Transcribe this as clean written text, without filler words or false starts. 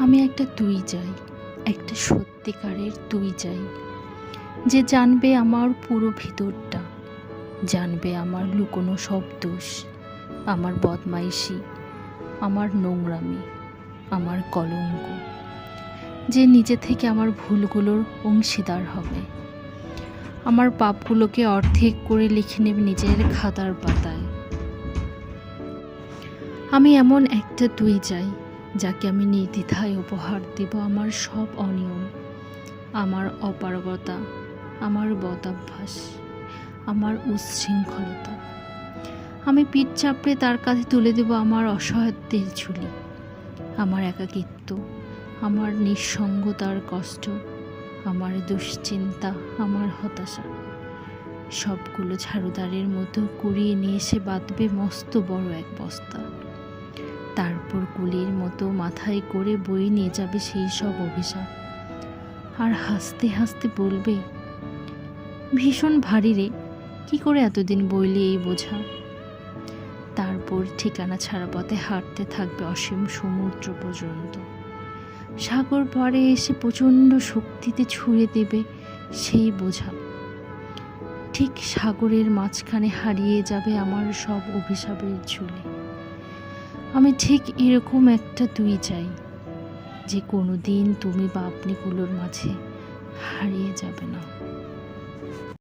আমি একটা তুই চাই, একটা সত্যিকারের তুই চাই, যে জানবে আমার পুরো ভিতরটা, জানবে আমার লুকোনো সব দোষ, আমার বদমাইশি, আমার নোংরামি, আমার কলঙ্ক, যে নিজে থেকে আমার ভুলগুলোর অংশীদার হবে, আমার পাপগুলোকে অর্ধেক করে লিখে নেবে নিজের খাতার পাতায়। আমি এমন একটা তুই চাই, যাকে আমি নির্দ্বিধায় উপহার দেব আমার সব অনিয়ম, আমার অপারগতা, আমার বদাভ্যাস, আমার উচ্ছৃঙ্খলতা। আমি পিঠ চাপড়ে তার কাছে তুলে দেব আমার অসহায়ত্বের ঝুলি, আমার একাকিত্ব, আমার নিঃসঙ্গতার কষ্ট, আমার দুশ্চিন্তা, আমার হতাশা। সবগুলো ঝাড়ুদারের মতো কুড়িয়ে নিয়ে এসে বাঁধবে মস্ত বড় এক বস্তা। তারপর কুলির মতো মাথায় করে বয়ে নিয়ে যাবে সেই সব অভিশাপ, আর হাসতে হাসতে বলবে, ভীষণ ভারী রে, কি করে এতদিন বইলি এই বোঝা। তারপর ঠিকানা ছাড়া পথে হাঁটতে থাকবে অসীম সমুদ্র পর্যন্ত। সাগর পাড়ে এসে প্রচণ্ড শক্তিতে ছুঁড়ে দেবে সেই বোঝা। ঠিক সাগরের মাঝখানে হারিয়ে যাবে আমার সব অভিশাপের ঝুলি। আমি ঠিক এরকম একটা তুই চাই, যে কোনো দিন তুমি বা আপনিগুলোর মাঝে হারিয়ে যাবে না।